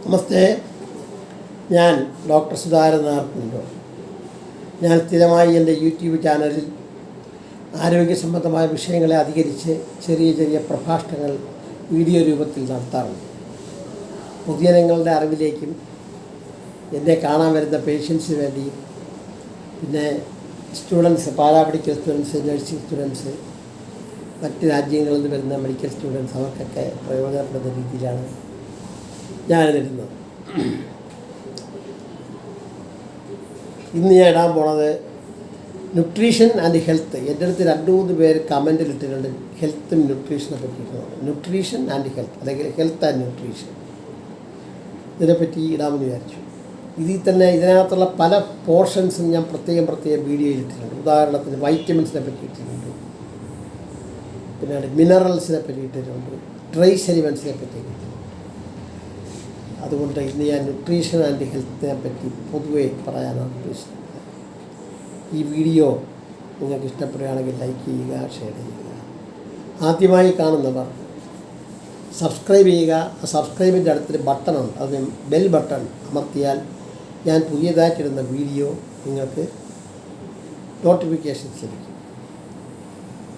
നമസ്തേ, ഞാൻ ഡോക്ടർ സുധാകരൻ നായർ. ഞാൻ സ്ഥിരമായി എൻ്റെ യൂട്യൂബ് ചാനലിൽ ആരോഗ്യ സംബന്ധമായ വിഷയങ്ങളെ അധികരിച്ച് ചെറിയ ചെറിയ പ്രഭാഷണങ്ങൾ വീഡിയോ രൂപത്തിൽ നടത്താറുണ്ട്. പൊതുജനങ്ങളുടെ അറിവിലേക്കും എന്നെ കാണാൻ വരുന്ന പേഷ്യൻസിന് വേണ്ടിയും പിന്നെ students, paramedical students, nursing students, മറ്റ് രാജ്യങ്ങളിൽ നിന്ന് വരുന്ന മെഡിക്കൽ സ്റ്റുഡൻസ്, അവർക്കൊക്കെ പ്രയോജനപ്പെടുന്ന രീതിയിലാണ് ഞാനിരുന്നത്. ഇന്ന് ഞാൻ ഇടാൻ പോണത് ന്യൂട്രീഷൻ ആൻഡ് ഹെൽത്ത്. എൻ്റെ അടുത്ത് 2-3 പേര് കമൻറ്റിലിട്ടിട്ടുണ്ട് ഹെൽത്തും ന്യൂട്രീഷനെ പറ്റിയിട്ടുണ്ട്. ന്യൂട്രീഷൻ ആൻഡ് ഹെൽത്ത് അല്ലെങ്കിൽ ഹെൽത്ത് ആൻഡ് ന്യൂട്രീഷൻ, ഇതിനെപ്പറ്റി ഇടാമെന്ന് വിചാരിച്ചു. ഇതിനകത്തുള്ള പല പോർഷൻസും ഞാൻ പ്രത്യേകം വീഡിയോയിൽ ഇട്ടിട്ടുണ്ട്. ഉദാഹരണത്തിന് വൈറ്റമിൻസിനെ പറ്റി ഇട്ടിട്ടുണ്ട്, പിന്നെ മിനറൽസിനെ പറ്റി ഇട്ടിട്ടുണ്ട്, ട്രേസ് എലിമെൻസിനെ പറ്റി ഇട്ടിട്ടുണ്ട്. അതുകൊണ്ട് ഇന്ന് ഞാൻ ന്യൂട്രീഷൻ ആൻഡ് ഹെൽത്തിനെ പറ്റി പൊതുവെ പറയാനാണ് ഉദ്ദേശിക്കുന്നത്. ഈ വീഡിയോ നിങ്ങൾക്ക് ഇഷ്ടപ്പെടുകയാണെങ്കിൽ ലൈക്ക് ചെയ്യുക, ഷെയർ ചെയ്യുക. ആദ്യമായി കാണുന്നവർ സബ്സ്ക്രൈബ് ചെയ്യുക. ആ സബ്സ്ക്രൈബിൻ്റെ അടുത്തൊരു ബട്ടണുണ്ട്, അത് ബെൽ ബട്ടൺ അമർത്തിയാൽ ഞാൻ പുതിയതായിട്ടിടുന്ന വീഡിയോ നിങ്ങൾക്ക് നോട്ടിഫിക്കേഷൻസ് ലഭിക്കും.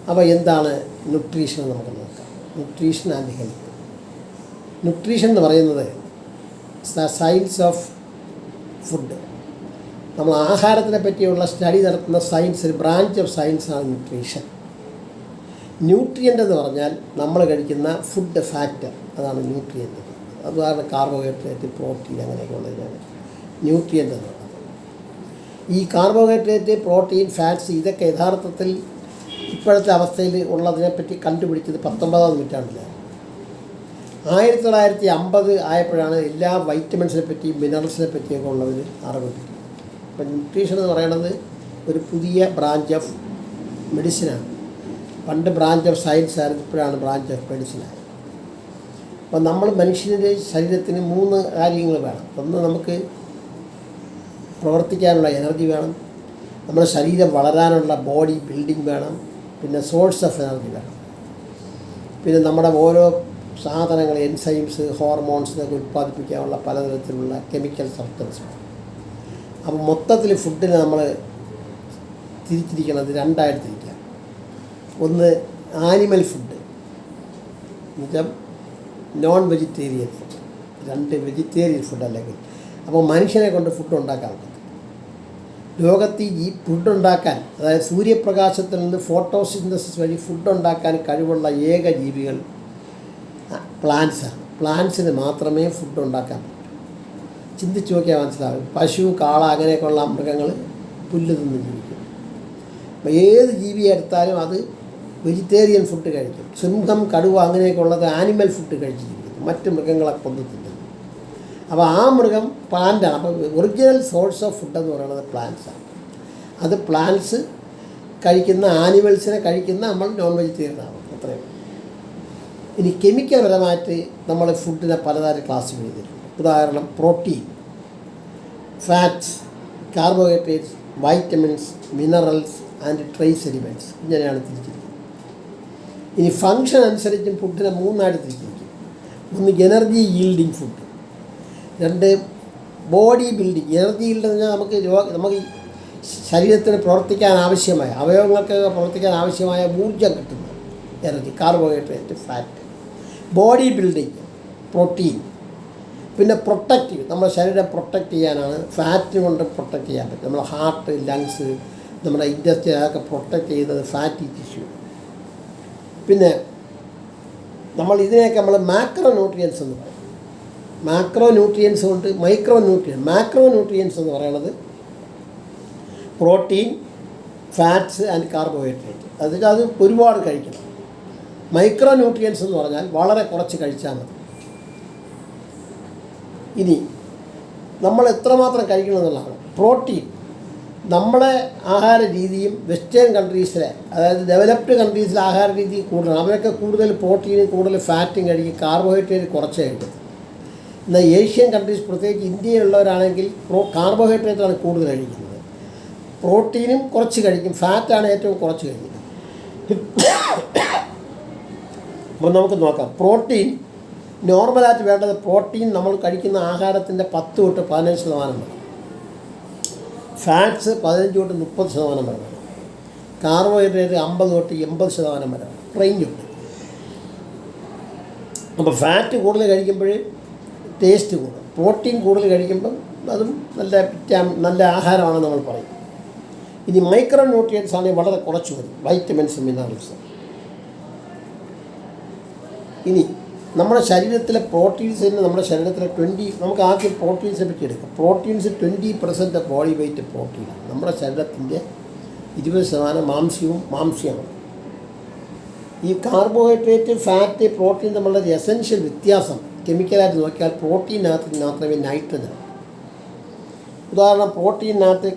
അപ്പോൾ എന്താണ് ന്യൂട്രീഷൻ എന്ന് നമുക്ക് നോക്കാം. Nutrition and health. ന്യൂട്രീഷൻ എന്ന് പറയുന്നത് സയൻസ് ഓഫ് ഫുഡ്. നമ്മൾ ആഹാരത്തിനെ പറ്റിയുള്ള സ്റ്റഡി നടത്തുന്ന സയൻസ്, ഒരു ബ്രാഞ്ച് ഓഫ് സയൻസാണ് ന്യൂട്രീഷൻ. ന്യൂട്രിയൻ്റ് എന്ന് പറഞ്ഞാൽ നമ്മൾ കഴിക്കുന്ന ഫുഡ് ഫാക്ടർ, അതാണ് ന്യൂട്രിയൻ്റ്. അതുപോലെ കാർബോഹൈഡ്രേറ്റ്, പ്രോട്ടീൻ, അങ്ങനെയൊക്കെ ഉള്ളതിനാണ് ന്യൂട്രിയൻ്റ് എന്ന് പറയുന്നത്. ഈ കാർബോഹൈഡ്രേറ്റ്, പ്രോട്ടീൻ, ഫാറ്റ്സ് ഇതൊക്കെ യഥാർത്ഥത്തിൽ ഇപ്പോഴത്തെ അവസ്ഥയിൽ ഉള്ളതിനെപ്പറ്റി കണ്ടുപിടിച്ചത് 19-ാം നൂറ്റാണ്ടിലാണ്. 1950 ആയപ്പോഴാണ് എല്ലാ വൈറ്റമിൻസിനെ പറ്റിയും മിനറൽസിനെ പറ്റിയൊക്കെ ഉള്ളതിന് അറിവ് കിട്ടി. അപ്പം ന്യൂട്രീഷൻ എന്ന് പറയുന്നത് ഒരു പുതിയ ബ്രാഞ്ച് ഓഫ് മെഡിസിനാണ്. പണ്ട് ബ്രാഞ്ച് ഓഫ് സയൻസ് ആയിരുന്നു, ഇപ്പോഴാണ് ബ്രാഞ്ച് ഓഫ് മെഡിസിനായത്. അപ്പം നമ്മൾ മനുഷ്യൻ്റെ ശരീരത്തിന് 3 കാര്യങ്ങൾ വേണം. ഒന്ന്, നമുക്ക് പ്രവർത്തിക്കാനുള്ള എനർജി വേണം. നമ്മുടെ ശരീരം വളരാനുള്ള ബോഡി ബിൽഡിംഗ് വേണം. പിന്നെ സോഴ്സ് ഓഫ് എനർജി വേണം. പിന്നെ നമ്മുടെ ഓരോ സാധനങ്ങൾ, എൻസൈംസ്, ഹോർമോൺസിനൊക്കെ ഉൽപ്പാദിപ്പിക്കാനുള്ള പലതരത്തിലുള്ള കെമിക്കൽ സബ്സ്റ്റൻസ് വേണം. അപ്പോൾ മൊത്തത്തിൽ ഫുഡിനെ നമ്മൾ തിരിച്ചിരിക്കുന്നത് 2ആയിട്ട് തിരിക്കാം. ഒന്ന് ആനിമൽ ഫുഡ്, എന്നുവെച്ചാൽ non vegetarian food. 2 vegetarian food. അല്ലെങ്കിൽ അപ്പോൾ മനുഷ്യനെ കൊണ്ട് ഫുഡ് ഉണ്ടാക്കാൻ പറ്റും. ലോകത്ത് ഈ ഫുഡ് ഉണ്ടാക്കാൻ, അതായത് സൂര്യപ്രകാശത്തിൽ നിന്ന് ഫോട്ടോസിന്തസിസ് വഴി ഫുഡ് ഉണ്ടാക്കാൻ കഴിവുള്ള ഏക ജീവികൾ പ്ലാന്റ്സാണ്. പ്ലാന്റ്സിന് മാത്രമേ ഫുഡ് ഉണ്ടാക്കാൻ പറ്റൂ. ചിന്തിച്ച് നോക്കിയാൽ മനസ്സിലാകും. പശു, കാള, അങ്ങനെയൊക്കെയുള്ള മൃഗങ്ങൾ പുല്ല് തിന്ന് ജീവിക്കും. അപ്പോൾ ഏത് ജീവിയെ എടുത്താലും അത് വെജിറ്റേറിയൻ ഫുഡ് കഴിക്കും. സിംഹം, കടുവ അങ്ങനെയൊക്കെ ഉള്ളത് ആനിമൽ ഫുഡ് കഴിച്ച് ജീവിക്കും, മറ്റ് മൃഗങ്ങളെ കൊന്നു തിന്നുന്നു. അപ്പോൾ ആ മൃഗം പ്ലാന്റാണ്. അപ്പോൾ ഒറിജിനൽ സോഴ്സ് ഓഫ് ഫുഡ് എന്ന് പറയുന്നത് പ്ലാന്റ്സാണ്. അത് പ്ലാന്റ്സ് കഴിക്കുന്ന, ആനിമൽസിനെ കഴിക്കുന്ന നമ്മൾ നോൺ വെജിറ്റേറിയൻ ആവും, അത്രയും. ഇനി കെമിക്കൽ പരമായിട്ട് നമ്മൾ ഫുഡിനെ പലതരം ക്ലാസിഫൈ ചെയ്തിട്ടുണ്ട്. ഉദാഹരണം, protein, fats, carbohydrates, vitamins, minerals and trace elements, ഇങ്ങനെയാണ് തിരിച്ചിരിക്കുന്നത്. ഇനി ഫങ്ഷൻ അനുസരിച്ചും ഫുഡിനെ 3ആയിട്ട് തിരിച്ചിരിക്കും. ഒന്ന്, energy yielding food. 2, body building. Energy yield എന്ന് പറഞ്ഞാൽ നമുക്ക് ശരീരത്തിന് പ്രവർത്തിക്കാൻ ആവശ്യമായ, അവയവങ്ങൾക്ക് പ്രവർത്തിക്കാൻ ആവശ്യമായ ഊർജ്ജം കിട്ടുന്നു energy, carbohydrate, fat. Body building, protein. പിന്നെ പ്രൊട്ടക്റ്റീവ്, നമ്മുടെ ശരീരം പ്രൊട്ടക്റ്റ് ചെയ്യാനാണ്. ഫാറ്റ് കൊണ്ട് പ്രൊട്ടക്റ്റ് ചെയ്യാൻ പറ്റും. നമ്മുടെ ഹാർട്ട്, ലങ്സ്, നമ്മുടെ ഇൻഡസ്ട്രി, അതൊക്കെ പ്രൊട്ടക്റ്റ് ചെയ്യുന്നത് ഫാറ്റി ടിഷ്യൂ. പിന്നെ ഇതിനെയൊക്കെ നമ്മൾ മാക്രോ ന്യൂട്രിയൻസ് എന്ന് പറയും. മാക്രോ ന്യൂട്രിയൻസ് കൊണ്ട് മൈക്രോ ന്യൂട്രിയൻ. മാക്രോ ന്യൂട്രിയൻസ് എന്ന് പറയുന്നത് പ്രോട്ടീൻ, ഫാറ്റ്സ് ആൻഡ് കാർബോഹൈഡ്രേറ്റ്. അത് ഒരുപാട് കഴിക്കണം. മൈക്രോ ന്യൂട്രിയൻസ് എന്ന് പറഞ്ഞാൽ വളരെ കുറച്ച് കഴിച്ചാൽ മതി. ഇനി നമ്മൾ എത്രമാത്രം കഴിക്കണം എന്നുള്ളതാണ്. പ്രോട്ടീൻ, നമ്മുടെ ആഹാര രീതിയും വെസ്റ്റേൺ കൺട്രീസിലെ, അതായത് ഡെവലപ്ഡ് കൺട്രീസിലെ ആഹാര രീതി കൂടുതലാണ്. അവരൊക്കെ കൂടുതൽ പ്രോട്ടീനും കൂടുതൽ ഫാറ്റും കഴിക്കും, കാർബോഹൈഡ്രേറ്റ് കുറച്ചേ കഴിക്കും. എന്നാൽ ഏഷ്യൻ കൺട്രീസ്, പ്രത്യേകിച്ച് ഇന്ത്യയിലുള്ളവരാണെങ്കിൽ കാർബോഹൈഡ്രേറ്റാണ് കൂടുതൽ കഴിക്കുന്നത്. പ്രോട്ടീനും കുറച്ച് കഴിക്കും, ഫാറ്റാണ് ഏറ്റവും കുറച്ച് കഴിക്കുന്നത്. അപ്പോൾ നമുക്ക് നോക്കാം. പ്രോട്ടീൻ നോർമലായിട്ട് വേണ്ടത് പ്രോട്ടീൻ നമ്മൾ കഴിക്കുന്ന ആഹാരത്തിൻ്റെ 10 തൊട്ട് 15% വേണം. ഫാറ്റ്സ് 15 തൊട്ട് 30% വരെ വേണം. കാർബോഹൈഡ്രേറ്റ് 50 തൊട്ട് 80% വരെ റേഞ്ചുണ്ട്. അപ്പോൾ ഫാറ്റ് കൂടുതൽ കഴിക്കുമ്പോൾ ടേസ്റ്റ് കൂടും. പ്രോട്ടീൻ കൂടുതൽ കഴിക്കുമ്പം അതും നല്ല ആഹാരമാണെന്ന് നമ്മൾ പറയും. ഇനി മൈക്രോ ന്യൂട്രിയൻസ് ആണെങ്കിൽ വളരെ കുറച്ച് മതി, വൈറ്റമിൻസും മിനറൽസും. ഇനി നമ്മുടെ ശരീരത്തിലെ പ്രോട്ടീൻസിന് നമ്മുടെ ശരീരത്തിലെ നമുക്ക് ആദ്യം പ്രോട്ടീൻസിനെ പറ്റി എടുക്കാം. പ്രോട്ടീൻസ് 20% ബോഡി വെയ്റ്റ് പ്രോട്ടീനാണ്. നമ്മുടെ ശരീരത്തിൻ്റെ 20% മാംസ്യമാണ്. ഈ കാർബോഹൈഡ്രേറ്റ്, ഫാറ്റ്, പ്രോട്ടീൻ തമ്മിലുള്ള ഒരു എസെൻഷ്യൽ വ്യത്യാസം കെമിക്കലായിട്ട് നോക്കിയാൽ പ്രോട്ടീനകത്ത് മാത്രമേ നൈട്രജൻ. ഉദാഹരണം, പ്രോട്ടീനകത്ത്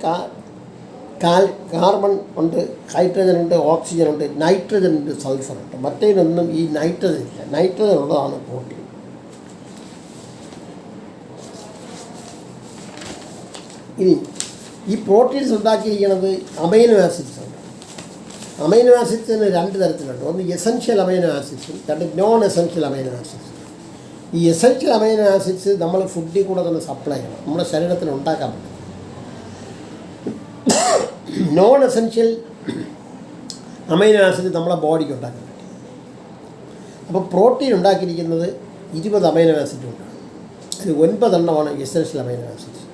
കാർബൺ ഉണ്ട്, ഹൈഡ്രജൻ ഉണ്ട്, ഓക്സിജൻ ഉണ്ട്, നൈട്രജൻ ഉണ്ട്, സൾഫർ ഉണ്ട്. മറ്റേതൊന്നും ഈ നൈട്രജൻ ഇല്ല. നൈട്രജൻ ഉള്ളതാണ് പ്രോട്ടീൻ. ഇനി ഈ പ്രോട്ടീൻസ് ഉണ്ടാക്കിയിരിക്കുന്നത് അമൈനോ ആസിഡ്സ് ഉണ്ട്. അമൈനോ ആസിഡ്സിന് 2 തരത്തിലുണ്ട്. ഒന്ന് എസെൻഷ്യൽ അമൈനോ ആസിഡ്സും 2 നോൺ എസെൻഷ്യൽ അമൈനോ ആസിഡ്സും. ഈ എസെൻഷ്യൽ അമൈനോ ആസിഡ്സ് നമ്മൾ ഫുഡിൽ കൂടെ തന്നെ സപ്ലൈ ചെയ്യണം, നമ്മുടെ ശരീരത്തിന് ഉണ്ടാക്കാൻ പറ്റും. നോൺ എസെൻഷ്യൽ അമൈനോ ആസിഡ് നമ്മളെ ബോഡിക്ക് ഉണ്ടാക്കാൻ പറ്റും. അപ്പോൾ പ്രോട്ടീൻ ഉണ്ടാക്കിയിരിക്കുന്നത് 20 അമൈനോ ആസിഡ് കൊണ്ടാണ്. അതിൽ 9 എണ്ണമാണ് എസെൻഷ്യൽ അമൈനോ ആസിഡ്സ്.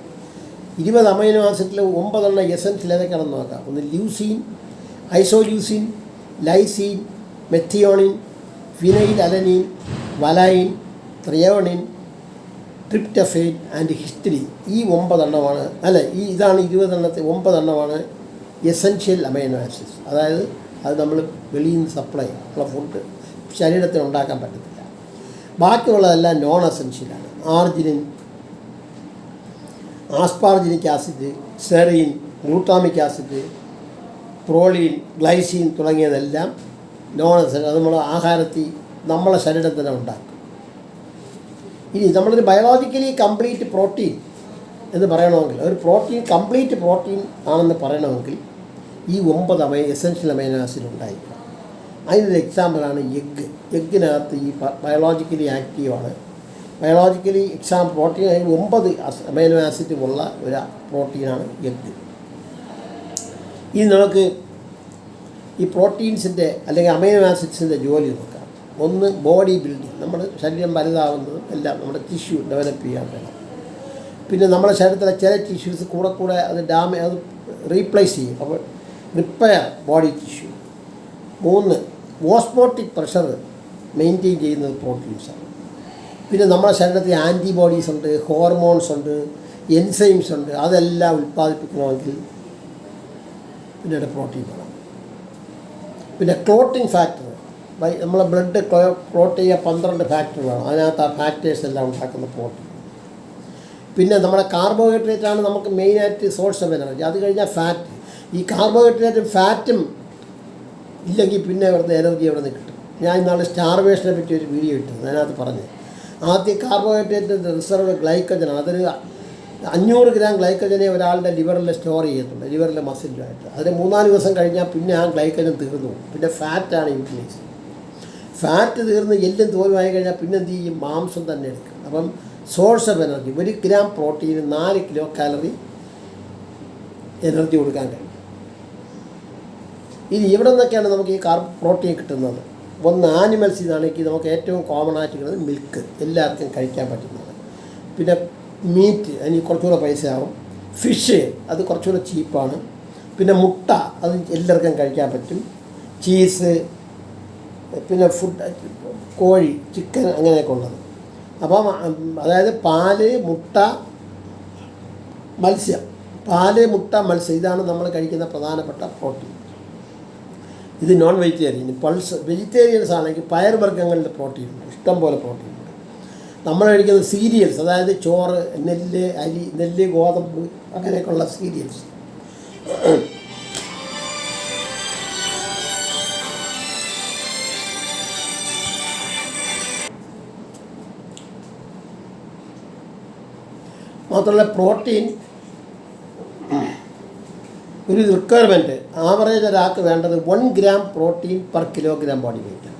20 അമൈനോ ആസിഡിൽ 9 എണ്ണം എസെൻഷ്യൽ ഏതൊക്കെയാണെന്ന് നോക്കാം. ഒന്ന് leucine, isoleucine, lysine, methionine, phenyl alanine, valine, threonine, tryptophan and histidine. ഈ 9 എണ്ണമാണ് ഇതാണ് 20 എണ്ണത്തിൽ 9 എണ്ണമാണ് എസെൻഷ്യൽ അമൈനോ ആസിഡ്സ്. അതായത് അത് നമ്മൾ വെളിയിൽ നിന്ന് സപ്ലൈ ഉള്ള ഫുഡ് ശരീരത്തിന് ഉണ്ടാക്കാൻ പറ്റത്തില്ല. ബാക്കിയുള്ളതെല്ലാം നോൺ എസെൻഷ്യലാണ്. Arginine, asparaginic acid, serine, glutamic acid, proline, glycine തുടങ്ങിയതെല്ലാം നോൺ എസെൻഷ്യൽ. അത് നമ്മുടെ ആഹാരത്തിൽ നമ്മളെ ശരീരത്തിന് ഉണ്ടാക്കും. ഇനി നമ്മളൊരു ബയോളജിക്കലി കംപ്ലീറ്റ് പ്രോട്ടീൻ എന്ന് പറയണമെങ്കിൽ, ഒരു പ്രോട്ടീൻ കംപ്ലീറ്റ് പ്രോട്ടീൻ ആണെന്ന് പറയണമെങ്കിൽ ഈ 9 എസെൻഷ്യൽ അമൈനോ ആസിഡ് ഉണ്ടായിരിക്കണം. അതിനൊരു എക്സാമ്പിളാണ് എഗ്ഗ്. എഗ്ഗിനകത്ത് ഈ ബയോളജിക്കലി ആക്റ്റീവാണ്. ബയോളജിക്കലി പ്രോട്ടീൻ 9 അമൈനോ ആസിഡ് ഉള്ള ഒരു പ്രോട്ടീനാണ് എഗ്ഗ്. ഇനി നമുക്ക് ഈ പ്രോട്ടീൻസിൻ്റെ അല്ലെങ്കിൽ അമൈനോ ആസിഡ്സിൻ്റെ ജോലി നോക്കാം. ഒന്ന്, ബോഡി ബിൽഡിങ്. നമ്മുടെ ശരീരം വലുതാവുന്നതും എല്ലാം നമ്മുടെ ടിഷ്യൂ ഡെവലപ്പ് ചെയ്യാൻ വേണം. പിന്നെ നമ്മുടെ ശരീരത്തിലെ ചില ടിഷ്യൂസ് കൂടെ അത് റീപ്ലേസ് ചെയ്യും. അപ്പോൾ repair body tissue. 3, osmotic pressure maintain ചെയ്യുന്നത് പ്രോട്ടീൻസാണ്. പിന്നെ നമ്മുടെ ശരീരത്തിൽ ആൻറ്റിബോഡീസ് ഉണ്ട്, ഹോർമോൺസ് ഉണ്ട്, എൻസൈംസ് ഉണ്ട്. അതെല്ലാം ഉൽപ്പാദിപ്പിക്കണമെങ്കിൽ പിന്നീട് പ്രോട്ടീൻ വേണം. പിന്നെ ക്ലോട്ടിങ് ഫാക്ടർ, നമ്മളെ ബ്ലഡ് ക്ലോട്ട് ചെയ്യാൻ 12 ഫാക്ടർ വേണം. അതിനകത്ത് ആ ഫാക്ടേഴ്സ് എല്ലാം ഉണ്ടാക്കുന്ന പ്രോട്ടീൻ. പിന്നെ നമ്മുടെ കാർബോഹൈഡ്രേറ്റാണ് നമുക്ക് മെയിനായിട്ട് സോഴ്സ് ഓഫ് എനർജി. അത് കഴിഞ്ഞാൽ ഫാറ്റ്. ഈ കാർബോഹൈഡ്രേറ്റും ഫാറ്റും ഇല്ലെങ്കിൽ പിന്നെ ഇവിടുന്ന് എനർജി എവിടെ നിന്ന് കിട്ടും? ഞാൻ ഇന്നാൾ സ്റ്റാർവേഷനെ പറ്റി ഒരു വീഡിയോ ഇട്ടത്, അതിനകത്ത് പറഞ്ഞു. ആദ്യം കാർബോഹൈഡ്രേറ്റിൻ്റെ റിസർവ് ഗ്ലൈക്കജനാണ്. അതൊരു 500 ഗ്രാം ഗ്ലൈക്കജനെ ഒരാളുടെ ലിവറിൽ സ്റ്റോർ ചെയ്തിട്ടുണ്ട്, ലിവറിലെ മസിലുമായിട്ട്. അതിന് 3-4 ദിവസം കഴിഞ്ഞാൽ പിന്നെ ആ ഗ്ലൈക്കജൻ തീർന്നു പോകും. പിന്നെ ഫാറ്റാണ് യൂട്ടിലൈസ്. ഫാറ്റ് തീർന്ന് എല്ലും തോലുമായി കഴിഞ്ഞാൽ പിന്നെ എന്ത് ചെയ്യും? മാംസം തന്നെ എടുക്കും. അപ്പം source of energy, 1 gram protein 4 kilo calorie energy കൊടുക്കാൻ കഴിയും. ഇനി ഇവിടെ നിന്നൊക്കെയാണ് നമുക്ക് ഈ പ്രോട്ടീൻ കിട്ടുന്നത്. ഒന്ന്, ആനിമൽസ് ഇതാണെങ്കിൽ നമുക്ക് ഏറ്റവും കോമൺ ആയിട്ട് കിട്ടുന്നത് മിൽക്ക്, എല്ലാവർക്കും കഴിക്കാൻ പറ്റുന്നതാണ്. പിന്നെ മീറ്റ്, അതിന് കുറച്ചുകൂടെ പൈസയാകും. ഫിഷ്, അത് കുറച്ചുകൂടെ ചീപ്പാണ്. പിന്നെ മുട്ട, അത് എല്ലാവർക്കും കഴിക്കാൻ പറ്റും. ചീസ്, പിന്നെ കോഴി, ചിക്കൻ, അങ്ങനെയൊക്കെ ഉള്ളത്. അപ്പം അതായത് പാല്, മുട്ട, മത്സ്യം. ഇതാണ് നമ്മൾ കഴിക്കുന്ന പ്രധാനപ്പെട്ട പ്രോട്ടീൻ. ഇത് നോൺ വെജിറ്റേറിയൻ. വെജിറ്റേറിയൻസ് ആണെങ്കിൽ പയർവർഗ്ഗങ്ങളുടെ പ്രോട്ടീൻ ഉണ്ട്, ഇഷ്ടംപോലെ പ്രോട്ടീൻ ഉണ്ട്. നമ്മൾ കഴിക്കുന്ന സീരിയൽസ്, അതായത് ചോറ്, നെല്ല്, ഗോതമ്പ്, അങ്ങനെയൊക്കെയുള്ള സീരിയൽസ്. മാത്രമല്ല പ്രോട്ടീൻ ഒരു റിക്വയർമെൻറ്റ്, ആവറേജ് ഒരാൾക്ക് വേണ്ടത് 1 gram protein per kilogram body weight.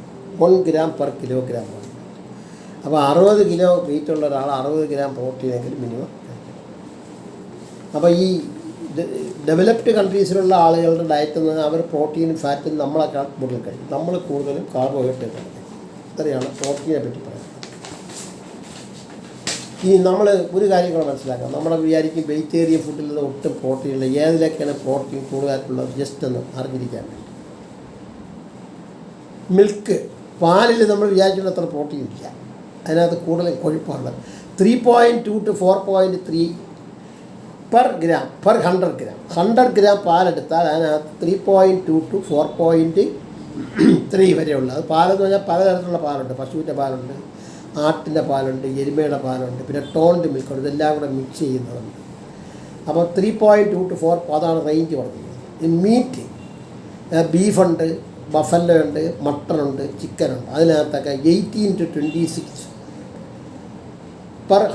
1 gram per kilogram body weight. അപ്പോൾ 60 കിലോ വെയിറ്റുള്ള ഒരാൾ 60 ഗ്രാം പ്രോട്ടീനെങ്കിലും മിനിമം കഴിക്കണം. അപ്പോൾ ഈ ഡെവലപ്ഡ് കൺട്രീസിലുള്ള ആളുകളുടെ ഡയറ്റ് എന്ന് പറഞ്ഞാൽ അവർ പ്രോട്ടീനും ഫാറ്റും നമ്മളെക്കാൾ കൂടുതൽ കഴിക്കും. നമ്മൾ കൂടുതലും കാർബോഹൈഡ്രേറ്റ് കഴിക്കും. ഇത്രയാണ് പ്രോട്ടീനെ പറ്റി പറയുന്നത്. ഇനി നമ്മൾ ഒരു കാര്യം കൂടെ മനസ്സിലാക്കാം. നമ്മൾ വിചാരിക്കും വെജിറ്റേറിയൻ ഫുഡിൽ നിന്ന് ഒട്ടും പ്രോട്ടീൻ ഇല്ല. ഏതിലൊക്കെയാണ് പ്രോട്ടീൻ കൂടുതലായിട്ടുള്ളത് ജസ്റ്റ് ഒന്ന് അറിഞ്ഞിരിക്കാൻ വേണ്ടി. മിൽക്ക്, പാലിൽ നമ്മൾ വിചാരിക്കുന്ന അത്ര പ്രോട്ടീൻ ഇല്ല. അതിനകത്ത് കൂടുതൽ കൊഴുപ്പാണ്. 3.2 to 4.3 per gram per 100 gram. 100 gram പാലെടുത്താൽ അതിനകത്ത് 3.2 to 4.3 വരെയുള്ള. അത് പാലെന്ന് പറഞ്ഞാൽ പലതരത്തിലുള്ള പാലുണ്ട്. പശുവിൻ്റെ പാലുണ്ട്, ആട്ടിൻ്റെ പാലുണ്ട്, എരുമയുടെ പാലുണ്ട്, പിന്നെ ടോൺഡ് മിൽക്കുണ്ട്. ഇതെല്ലാം കൂടെ മിക്സ് ചെയ്യുന്നതുണ്ട്. അപ്പോൾ 3.2 to 4 അതാണ് റേഞ്ച് പറഞ്ഞിരിക്കുന്നത്. ഈ മീറ്റ്, ബീഫുണ്ട്, ബഫല്ലോ ഉണ്ട്, മട്ടനുണ്ട്, ചിക്കനുണ്ട്. അതിനകത്തൊക്കെ 18 to 26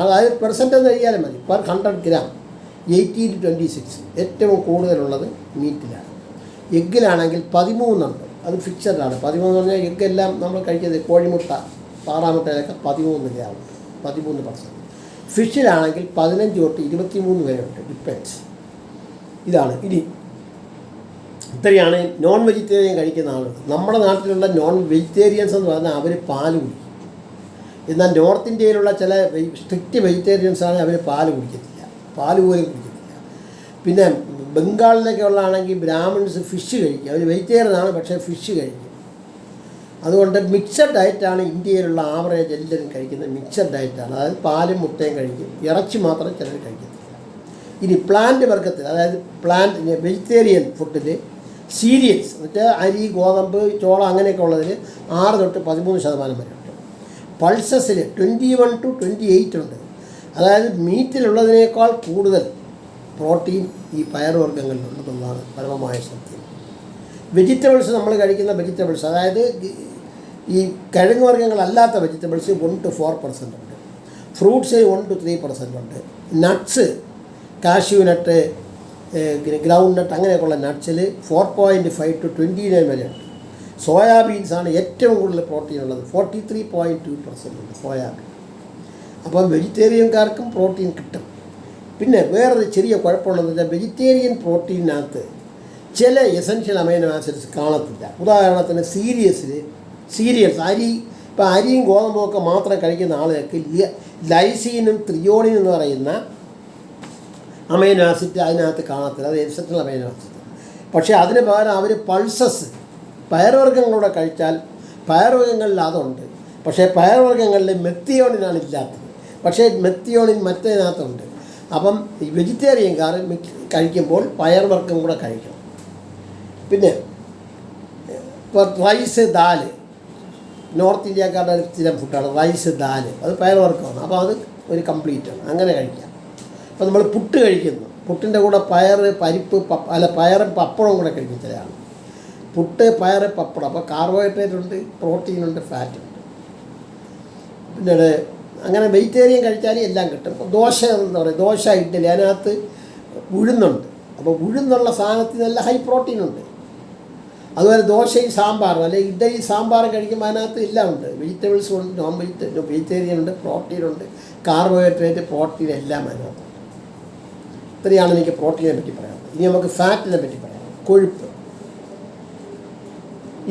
അതായത് പെർസെൻ്റ് എന്ന് എഴുതിയാലും മതി. പെർ 100 ഗ്രാം 18 to 26 ഏറ്റവും കൂടുതലുള്ളത് മീറ്റിലാണ്. എഗ്ഗിലാണെങ്കിൽ 13 ഉണ്ട്. അത് ഫിക്സഡാണ്. 13 എന്ന് പറഞ്ഞാൽ എഗ്ഗെല്ലാം നമ്മൾ കഴിക്കുന്നത് കോഴിമുട്ട, താറാമുട്ടയിലൊക്കെ 13 ഗ്രാം, 13%. ഫിഷിലാണെങ്കിൽ 15 തൊട്ട് 23 വരെ ഉണ്ട്. ഡിപ്പെൻസ്. ഇതാണ്. ഇനി ഇത്രയാണ് നോൺ വെജിറ്റേറിയൻ കഴിക്കുന്ന ആളുകൾ. നമ്മുടെ നാട്ടിലുള്ള നോൺ വെജിറ്റേറിയൻസ് എന്ന് പറഞ്ഞാൽ അവർ പാല് കുടിക്കും. എന്നാൽ നോർത്ത് ഇന്ത്യയിലുള്ള ചില സ്ട്രിക്റ്റ് വെജിറ്റേറിയൻസാണ് അവർ പാല് കുടിക്കത്തില്ല, പാല് പോലും കുടിക്കത്തില്ല. പിന്നെ ബംഗാളിലൊക്കെ ഉള്ളതാണെങ്കിൽ ബ്രാഹ്മിൺസ് ഫിഷ് കഴിക്കും. അവർ വെജിറ്റേറിയനാണ്, പക്ഷേ ഫിഷ് കഴിക്കും. അതുകൊണ്ട് മിക്സഡ് ഡയറ്റാണ് ഇന്ത്യയിലുള്ള ആവറേജ് എല്ലാവരും കഴിക്കുന്നത്. മിക്സഡ് ഡയറ്റാണ്. അതായത് പാലും മുട്ടയും കഴിക്കും, ഇറച്ചി മാത്രം ചിലർ കഴിക്കത്തില്ല. ഇനി പ്ലാന്റ് വർഗത്തിൽ, അതായത് വെജിറ്റേറിയൻ ഫുഡിൽ സീരിയൽസ് എന്ന് വെച്ചാൽ അരി, ഗോതമ്പ്, ചോളം അങ്ങനെയൊക്കെ ഉള്ളതിൽ 6 തൊട്ട് 13% വരെ ഉണ്ട്. പൾസസിൽ 21 to 28 ഉണ്ട്. അതായത് മീറ്റിലുള്ളതിനേക്കാൾ കൂടുതൽ പ്രോട്ടീൻ ഈ പയറുവർഗ്ഗങ്ങളിലുണ്ടെന്നുള്ളതാണ് പരമമായ സത്യം. വെജിറ്റബിൾസ്, നമ്മൾ കഴിക്കുന്ന വെജിറ്റബിൾസ്, അതായത് ഈ കിഴങ്ങ് വർഗ്ഗങ്ങളല്ലാത്ത വെജിറ്റബിൾസ് 1 to 4% ഉണ്ട്. ഫ്രൂട്ട്സ് 1 to 3% ഉണ്ട്. നട്ട്സ്, കാഷ്യൂ നട്ട്, ഗ്രൗണ്ട് നട്ട് അങ്ങനെയൊക്കെയുള്ള നട്ട്സിൽ 4.5 to 29 വരെ ഉണ്ട്. സോയാബീൻസാണ് ഏറ്റവും കൂടുതൽ പ്രോട്ടീൻ ഉള്ളത്. 43.2% ഉണ്ട് സോയാബീൻ. അപ്പം വെജിറ്റേറിയൻകാർക്കും പ്രോട്ടീൻ കിട്ടും. പിന്നെ വേറൊരു ചെറിയ കുഴപ്പമുള്ളതെന്ന് വെച്ചാൽ വെജിറ്റേറിയൻ പ്രോട്ടീനകത്ത് ചില എസൻഷ്യൽ അമൈനോ ആസിഡ്സ് കാണത്തില്ല. ഉദാഹരണത്തിന് സീരിയൽസ് അരി, ഇപ്പോൾ അരിയും ഗോതമ്പും ഒക്കെ മാത്രം കഴിക്കുന്ന ആളുകൾക്ക് ലൈസീനും ത്രിയോണിനും എന്ന് പറയുന്ന അമൈനോ ആസിഡ് അതിനകത്ത് കാണത്തില്ല. അത് എസൻഷ്യൽ അമൈനോ ആസിഡ്. പക്ഷേ അതിന് പകരം അവർ പൾസസ് പയറുവർഗ്ഗങ്ങളൂടെ കഴിച്ചാൽ പയറുവർഗ്ഗങ്ങളിൽ അതുണ്ട്. പക്ഷേ പയറുവർഗ്ഗങ്ങളിൽ മെത്തിയോണിനാണ് ഇല്ലാത്തത്. പക്ഷേ മെത്തിയോണിൻ മറ്റേതിനകത്തുണ്ട്. അപ്പം ഈ വെജിറ്റേറിയൻകാർ കഴിക്കുമ്പോൾ പയറുവർഗ്ഗം കൂടെ കഴിക്കണം. പിന്നെ ഇപ്പോൾ റൈസ്, ദാല്, നോർത്ത് ഇന്ത്യക്കാരുടെ ഒരു സ്ഥിരം ഫുഡാണ് റൈസ്, ദാല്. അത് പയറുവർഗ്ഗമാണ്. അപ്പോൾ അത് ഒരു കംപ്ലീറ്റാണ്. അങ്ങനെ കഴിക്കാം. അപ്പോൾ നമ്മൾ പുട്ട് കഴിക്കുന്നു. പുട്ടിൻ്റെ കൂടെ പരിപ്പ്, പയറും പപ്പടവും കൂടെ കഴിക്കും ചിലയാണ്. പുട്ട്, പയർ, പപ്പടം. അപ്പോൾ കാർബോഹൈഡ്രേറ്റ് ഉണ്ട്, പ്രോട്ടീനുണ്ട്, ഫാറ്റുണ്ട്. പിന്നീട് അങ്ങനെ വെജിറ്റേറിയൻ കഴിച്ചാൽ എല്ലാം കിട്ടും. ദോശ എന്ന് പറയും, ദോശ, ഇഡ്ഡലി, അതിനകത്ത് ഉഴുന്നുണ്ട്. അപ്പോൾ ഉഴുന്നുള്ള സാധനത്തിൽ നല്ല ഹൈ പ്രോട്ടീനുണ്ട്. അതുപോലെ ദോശയും സാമ്പാറും, അല്ലെങ്കിൽ ഇഡ്ഡലി സാമ്പാറും കഴിക്കുമ്പോൾ അതിനകത്ത് എല്ലാം ഉണ്ട്. വെജിറ്റബിൾസും ഉണ്ട്, വെജിറ്റേറിയൻ ഉണ്ട്, പ്രോട്ടീനുണ്ട്, കാർബോഹൈഡ്രേറ്റ്, പ്രോട്ടീൻ എല്ലാം അതിനകത്ത്. ഇത്രയാണ് എനിക്ക് പ്രോട്ടീനെ പറ്റി പറയാനുള്ളത്. ഇനി നമുക്ക് ഫാറ്റിനെ പറ്റി പറയാം. കൊഴുപ്പ്.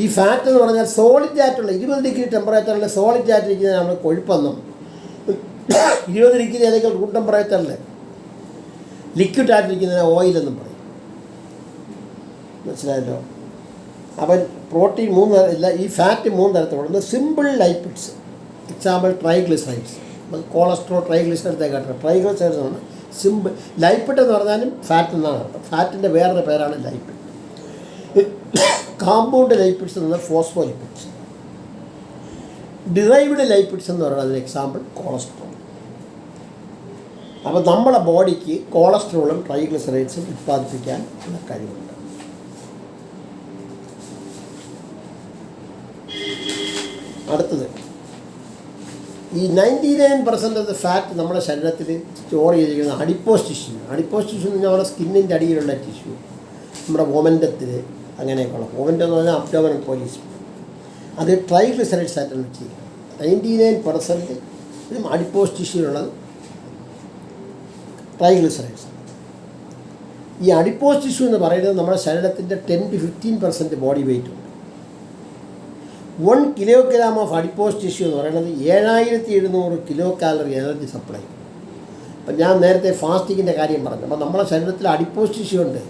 ഈ ഫാറ്റ് എന്ന് പറഞ്ഞാൽ സോളിഡ് ആയിട്ടുള്ള 20 ഡിഗ്രി ടെമ്പറേച്ചറിൽ സോളിഡ് ആയിട്ടിരിക്കുന്നത് നമ്മൾ കൊഴുപ്പെന്നും, 20 ഡിഗ്രി അല്ലെങ്കിൽ റൂം ടെമ്പറേച്ചറിൽ ലിക്വിഡ് ആയിട്ടിരിക്കുന്നതിന് ഓയിലെന്നും പറയും. മനസ്സിലായല്ലോ? അപ്പം പ്രോട്ടീൻ 3 ഇല്ല. ഈ ഫാറ്റ് 3 തരത്തിലുണ്ട്. Simple lipids, example triglycerides. Cholesterol, triglycerides കേട്ടോ. ട്രൈഗ്ലിസറൈഡ്സ് ആണ് സിമ്പിൾ. ലൈപ്പിഡ് എന്ന് പറഞ്ഞാലും ഫാറ്റ് എന്നാണ്. ഫാറ്റിൻ്റെ വേറൊരു പേരാണ് ലൈപ്പിഡ്. കാമ്പൗണ്ട് ലൈപ്പിഡ്സ് എന്ന് പറഞ്ഞാൽ ഫോസ്ഫോലിപ്പിഡ്സ്. ഡിറൈവ്ഡ് ലൈപ്പിഡ്സ് എന്ന് പറയുന്നത് അതിന് എക്സാമ്പിൾ കൊളസ്ട്രോൾ. അപ്പോൾ നമ്മുടെ ബോഡിക്ക് കൊളസ്ട്രോളും ട്രൈഗ്ലിസറൈഡ്സും ഉത്പാദിപ്പിക്കാൻ ഉള്ള കഴിവുണ്ട്. അടുത്തത്, ഈ 99% ഓഫ് ദ ഫാറ്റ് നമ്മുടെ ശരീരത്തിൽ സ്റ്റോർ ചെയ്തിരിക്കുന്ന അഡിപ്പോസ് ടിഷ്യൂ. അഡിപ്പോസ് ടിഷ്യൂ എന്ന് പറഞ്ഞാൽ നമ്മുടെ സ്കിന്നിൻ്റെ അടിയിലുള്ള ടിഷ്യൂ, നമ്മുടെ വോമൻറ്റത്തിൽ അങ്ങനെയൊക്കെയുള്ള. വോമൻറ്റം എന്ന് പറഞ്ഞാൽ അബ്ഡോമിനൽ പോലീസ്. അത് ട്രൈഗ്ലിസറൈഡ്സ് ആയിട്ടാണ് ചെയ്യുന്നത്. 99% ഇതും അഡിപ്പോസ് ടിഷ്യൂലുള്ളത് ട്രൈഗ്ലിസറൈഡ്സ്. ഈ അഡിപ്പോസ് ടിഷ്യൂ എന്ന് പറയുന്നത് നമ്മുടെ ശരീരത്തിൻ്റെ 10 to 15% ബോഡി വെയ്റ്റ് ഉണ്ട്. 1 kilogram ഓഫ് അഡിപ്പോസ് ടിഷ്യൂ എന്ന് പറയുന്നത് 7700 കിലോ കാലറി എനർജി സപ്ലൈ. അപ്പം ഞാൻ നേരത്തെ ഫാസ്റ്റിങ്ങിൻ്റെ കാര്യം പറഞ്ഞു. അപ്പോൾ നമ്മുടെ ശരീരത്തിൽ അഡിപ്പോസ് ടിഷ്യൂ ഉണ്ട്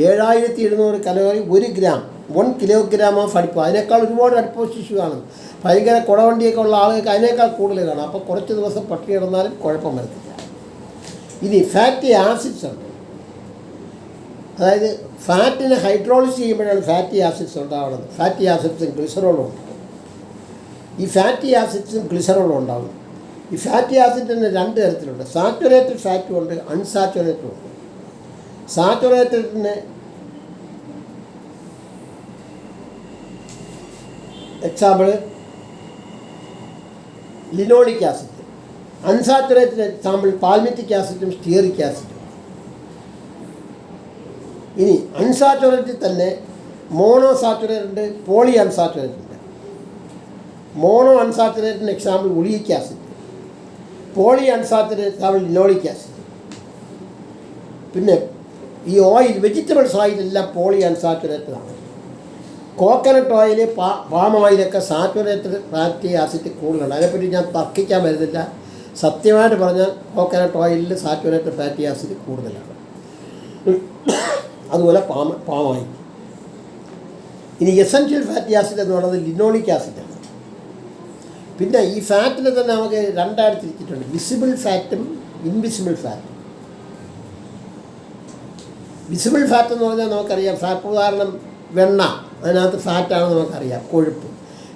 7700 കലോറി 1 ഗ്രാം. 1 kilogram ഓഫ് അഡിപ്പോ, അതിനേക്കാൾ ഒരുപാട് അഡിപ്പോസ് ടിഷ്യൂ കാണും. ഭയങ്കര കുടവണ്ടിയൊക്കെ ഉള്ള ആളുകൾക്ക് അതിനേക്കാൾ കൂടുതൽ കാണും. അപ്പോൾ കുറച്ച് ദിവസം പട്ടിണി കിടന്നാലും കുഴപ്പം വരത്തില്ല. ഇനി ഫാറ്റി ആസിഡ്സ് ഉണ്ട്. അതായത് ഫാറ്റിനെ ഹൈഡ്രോളിസ് ചെയ്യുമ്പോഴാണ് ഫാറ്റി ആസിഡ്സ് ഉണ്ടാവുന്നത്. ഫാറ്റി ആസിഡ്സും ഗ്ലിസറോളും ഉണ്ട്. ഈ ഫാറ്റി ആസിഡ്സും ഗ്ലിസറോളും ഉണ്ടാകും. ഈ ഫാറ്റി ആസിഡിന് 2 തരത്തിലുണ്ട്. സാച്ചുറേറ്റഡ് ഫാറ്റും ഉണ്ട്, അൺസാച്ചുറേറ്റഡും ഉണ്ട്. സാച്ചുറേറ്റഡിന് example linoleic acid. Unsaturated example palmitic ആസിഡും സ്റ്റിയറിക് ആസിഡും. ഇനി അൺസാച്ചുറേറ്റഡ് തന്നെ മോണോ സാച്ചുറേറ്റഡ് ഉണ്ട്, പോളി അൺസാച്ചുറേറ്റഡ് ഉണ്ട്. Mono unsaturated example oleic acid, poly unsaturated example linoleic acid. പിന്നെ ഈ ഓയിൽ, വെജിറ്റബിൾസ് ഓയിലെല്ലാം പോളി അൺസാച്ചുറേറ്റഡ് ആണ്. കോക്കനട്ട് ഓയിൽ, പാം ഓയിലൊക്കെ സാച്ചുറേറ്റഡ് ഫാറ്റി ആസിഡ് കൂടുതലുണ്ട്. അതിനെപ്പറ്റി ഞാൻ തർക്കിക്കാൻ വരുന്നില്ല. സത്യമായിട്ട് പറഞ്ഞാൽ കോക്കനട്ട് ഓയിലിൽ സാച്ചുറേറ്റഡ് ഫാറ്റി ആസിഡ് കൂടുതലാണ്. അതുപോലെ പാം ഓയിൽ. ഇനി എസൻഷ്യൽ ഫാറ്റി ആസിഡ് എന്ന് പറയുന്നത് ലിനോളിക് ആസിഡാണ്. പിന്നെ ഈ ഫാറ്റിൽ തന്നെ നമുക്ക് 2 ആയിട്ട് തിരിച്ചിട്ടുണ്ട്. വിസിബിൾ ഫാറ്റും ഇൻവിസിബിൾ ഫാറ്റും. വിസിബിൾ ഫാറ്റ് എന്ന് പറഞ്ഞാൽ നമുക്കറിയാം, ഫാറ്റ് ഉദാഹരണം വെണ്ണ, അതിനകത്ത് ഫാറ്റാണെന്ന് നമുക്കറിയാം, കൊഴുപ്പ്.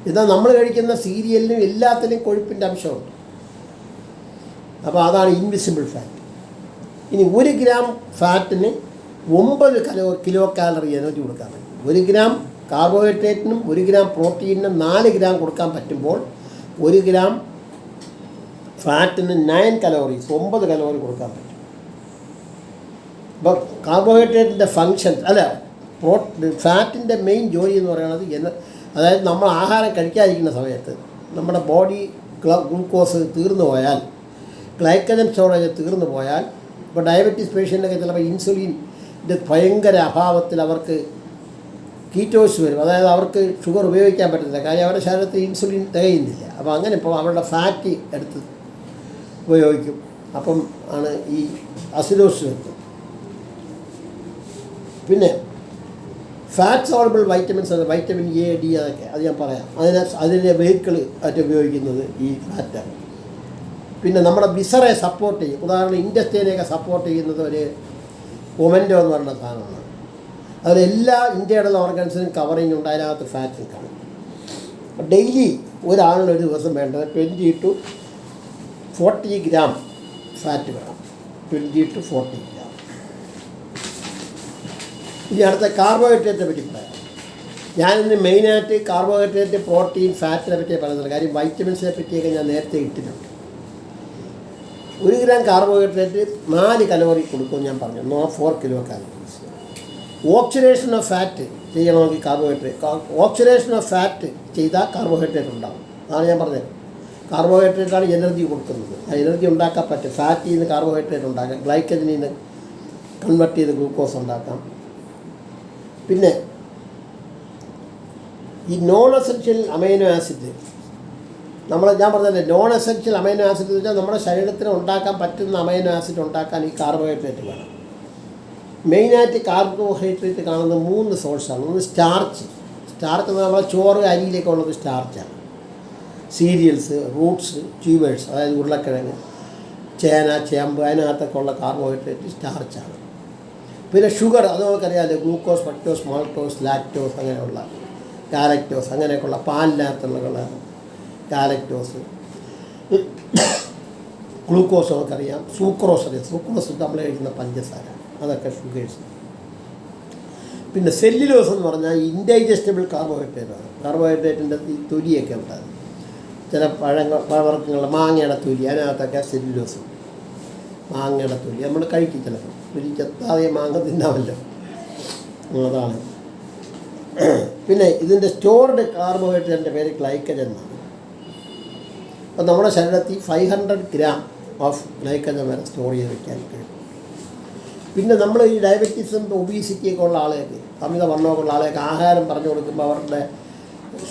എന്നാൽ നമ്മൾ കഴിക്കുന്ന സീരിയലിനും എല്ലാത്തിനും കൊഴുപ്പിൻ്റെ അംശമുണ്ട്. അപ്പോൾ അതാണ് ഇൻവിസിബിൾ ഫാറ്റ്. ഇനി 1 ഗ്രാം ഫാറ്റിന് 9 കിലോ കാലറി എനർജി കൊടുക്കാൻ പറ്റും. 1 ഗ്രാം കാർബോഹൈഡ്രേറ്റിനും 1 ഗ്രാം പ്രോട്ടീനിനും 4 ഗ്രാം കൊടുക്കാൻ പറ്റുമ്പോൾ 1 ഗ്രാം ഫാറ്റിന് 9 കലോറീസ്, 9 കലോറി കൊടുക്കാൻ പറ്റും. അപ്പോൾ കാർബോഹൈഡ്രേറ്റിൻ്റെ ഫങ്ഷൻ ഫാറ്റിൻ്റെ മെയിൻ ജോലി എന്ന് പറയുന്നത് അതായത് നമ്മൾ ആഹാരം കഴിക്കാതിരിക്കുന്ന സമയത്ത് നമ്മുടെ ബോഡി ഗ്ലൂക്കോസ് തീർന്നു പോയാൽ, ഗ്ലൈക്കജൻ സ്റ്റോറേജ് തീർന്നു പോയാൽ, ഇപ്പോൾ ഡയബറ്റീസ് പേഷ്യൻ്റൊക്കെ ചിലപ്പോൾ ഇൻസുലിൻ്റെ ഭയങ്കര അഭാവത്തിൽ അവർക്ക് കീറ്റോസ് വരും. അതായത് അവർക്ക് ഷുഗർ ഉപയോഗിക്കാൻ പറ്റത്തില്ല, കാര്യം അവരുടെ ശരീരത്തിൽ ഇൻസുലിൻ തികയുന്നില്ല. അപ്പോൾ അങ്ങനെ ഇപ്പോൾ അവരുടെ ഫാറ്റ് എടുത്ത് ഉപയോഗിക്കും. അപ്പം ആണ് ഈ അസിഡോസിസ് വരുന്നത്. പിന്നെ ഫാറ്റ് സോളബിൾ വൈറ്റമിൻസ് ഉണ്ട്, വൈറ്റമിൻ എ, ഡി, അതൊക്കെ അത് ഞാൻ പറയാം. അതിൻ്റെ വെഹിക്കിൾ ആയിട്ട് ഉപയോഗിക്കുന്നത് ഈ ഫാറ്റാണ്. പിന്നെ നമ്മുടെ വിസറെ സപ്പോർട്ട് ചെയ്യും. ഉദാഹരണം ഇൻഡസ്ട്രീനെയൊക്കെ സപ്പോർട്ട് ചെയ്യുന്നത് ഒരു ഒമൻറ്റോ എന്ന് പറയുന്ന സാധനമാണ്. അതിലെല്ലാ ഇൻറ്റേർണൽ ഓർഗൻസിനും കവറിങ് ഉണ്ട്, അതിനകത്ത് ഫാറ്റും കാണും. ഡെയിലി ഒരാളിന് ഒരു ദിവസം വേണ്ടത് 20 to 40 ഗ്രാം ഫാറ്റ് വേണം. 20 to 40 ഗ്രാം. ഇനി അടുത്ത കാർബോഹൈഡ്രേറ്റിനെ പറ്റി പറയാം. ഞാനിന്ന് മെയിനായിട്ട് കാർബോഹൈഡ്രേറ്റ്, പ്രോട്ടീൻ, ഫാറ്റിനെ പറ്റിയേ പറയുന്നത്. കാര്യം വൈറ്റമിൻസിനെ പറ്റിയൊക്കെ ഞാൻ നേരത്തെ ഇട്ടിട്ടുണ്ട്. 1 ഗ്രാം കാർബോഹൈഡ്രേറ്റ് 4 കലോറി കൊടുക്കും ഞാൻ പറഞ്ഞു, 4 kilo calories. Oxidation of fat ചെയ്യണമെങ്കിൽ ഓക്സിഡേഷൻ ഓഫ് ഫാറ്റ് ചെയ്താൽ കാർബോഹൈഡ്രേറ്റ് ഉണ്ടാകും. അതാണ് ഞാൻ പറഞ്ഞത്. കാർബോഹൈഡ്രേറ്റാണ് എനർജി കൊടുക്കുന്നത്. ആ എനർജി ഉണ്ടാക്കാൻ പറ്റും. ഫാറ്റിൽ നിന്ന് കാർബോഹൈഡ്രേറ്റ് ഉണ്ടാക്കാം, ഗ്ലൈക്കജനിൽ നിന്ന് കൺവെർട്ട് ചെയ്ത് ഗ്ലൂക്കോസ് ഉണ്ടാക്കാം. പിന്നെ ഈ നോൺ എസെൻഷ്യൽ അമൈനോ ആസിഡ്, ഞാൻ പറഞ്ഞല്ലേ, നോൺ എസെൻഷ്യൽ അമൈനോ ആസിഡ് എന്ന് വെച്ചാൽ നമ്മുടെ ശരീരത്തിന് ഉണ്ടാക്കാൻ പറ്റുന്ന അമൈനോ ആസിഡ് ഉണ്ടാക്കാൻ ഈ കാർബോഹൈഡ്രേറ്റ് വേണം. മെയിനായിട്ട് കാർബോഹൈഡ്രേറ്റ് കാണുന്ന 3 സോഴ്സാണ്. ഒന്ന് സ്റ്റാർച്ച് എന്ന് പറഞ്ഞാൽ ചോറ്, അരിയിലേക്ക് ഉള്ളത് സ്റ്റാർച്ചാണ്. സീരിയൽസ്, റൂട്ട്സ്, ട്യൂബേഴ്സ്, അതായത് ഉരുളക്കിഴങ്ങ്, ചേന, ചേമ്പ്, അതിനകത്തൊക്കെ ഉള്ള കാർബോഹൈഡ്രേറ്റ് സ്റ്റാർച്ചാണ്. പിന്നെ ഷുഗർ, അത് നമുക്കറിയാമല്ലോ, ഗ്ലൂക്കോസ്, ഫ്രക്ടോസ്, മാൾട്ടോസ്, ലാക്ടോസ്, അങ്ങനെയുള്ള ഗാലക്ടോസ്, അങ്ങനെയൊക്കെയുള്ള പാലിനകത്തുള്ള ഗാലക്ടോസ്. ഗ്ലൂക്കോസ് നമുക്കറിയാം, സൂക്രോസ് അറിയാം. സൂക്രോസ് നമ്മൾ കഴിക്കുന്ന പഞ്ചസാര, അതൊക്കെ ഷുഗേഴ്സ്. പിന്നെ സെല്ലുലോസ് എന്ന് പറഞ്ഞാൽ ഇൻഡൈജസ്റ്റബിൾ കാർബോഹൈഡ്രേറ്റാണ്. കാർബോഹൈഡ്രേറ്റിൻ്റെ ഈ തൊലിയൊക്കെ ഉണ്ടാകും. ചില പഴവർഗ്ഗങ്ങൾ, മാങ്ങയുടെ തൊലി, അതിനകത്തൊക്കെ സെല്ലുലോസ്. മാങ്ങയുടെ തൊലി നമ്മൾ കഴിക്കും, ചിലപ്പോൾ തൊലിക്കെത്താതെ മാങ്ങ തിന്നാമല്ലോ, അതാണ്. പിന്നെ ഇതിൻ്റെ സ്റ്റോർഡ് കാർബോഹൈഡ്രേറ്റിൻ്റെ പേര് ഗ്ലൈക്കജൻ എന്നാണ്. അപ്പോൾ നമ്മുടെ ശരീരത്തിൽ 500 ഗ്രാം ഓഫ് ഗ്ലൈക്കോജൻ വരെ സ്റ്റോർ ചെയ്ത് വയ്ക്കാൻ കഴിയും. പിന്നെ നമ്മൾ ഈ ഡയബറ്റീസും ഒബീസിറ്റിയൊക്കെ ഉള്ള ആളുകൾക്ക്, അമിതവണ്ണമൊക്കെ ഉള്ള ആളുകൾക്ക് ആഹാരം പറഞ്ഞു കൊടുക്കുമ്പോൾ അവരുടെ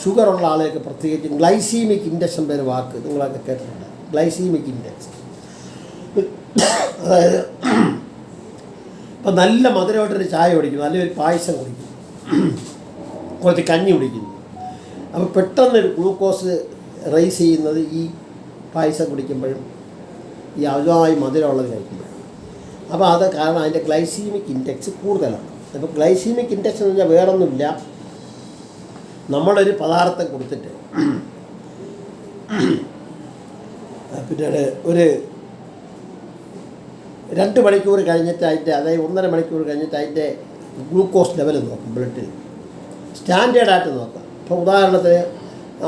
ഷുഗറുള്ള ആളുകൾക്ക് പ്രത്യേകിച്ചും ഗ്ലൈസീമിക് ഇൻഡെക്സ് എന്നൊരു വാക്ക് നിങ്ങളൊക്കെ കേട്ടിട്ടുണ്ട്. ഗ്ലൈസീമിക് ഇൻഡെക്സ് അതായത് ഇപ്പം നല്ല മധുരമായിട്ടൊരു ചായ കുടിക്കുന്നു, നല്ലൊരു പായസം കുടിക്കുന്നു, കുറച്ച് കഞ്ഞി കുടിക്കുന്നു. അപ്പോൾ പെട്ടെന്ന് ഗ്ലൂക്കോസ് റൈസ് ചെയ്യുന്നത് ഈ പായസം കുടിക്കുമ്പോഴും ഈ അമിതമായി മധുരമുള്ളത് കഴിക്കുമ്പോഴും. അപ്പോൾ അത് കാരണം അതിൻ്റെ ഗ്ലൈസീമിക് ഇൻഡെക്സ് കൂടുതലാണ്. അപ്പോൾ ഗ്ലൈസീമിക് ഇൻഡെക്സ് എന്ന് പറഞ്ഞാൽ വേറൊന്നുമില്ല, നമ്മളൊരു പദാർത്ഥം കൊടുത്തിട്ട് പിന്നീട് ഒരു 2 മണിക്കൂർ കഴിഞ്ഞിട്ട് അതിൻ്റെ, അതായത് 1.5 മണിക്കൂർ കഴിഞ്ഞിട്ട് അതിൻ്റെ ഗ്ലൂക്കോസ് ലെവൽ നോക്കും, ബ്ലഡിൽ സ്റ്റാൻഡേർഡായിട്ട് നോക്കാം. ഇപ്പോൾ ഉദാഹരണത്തിന്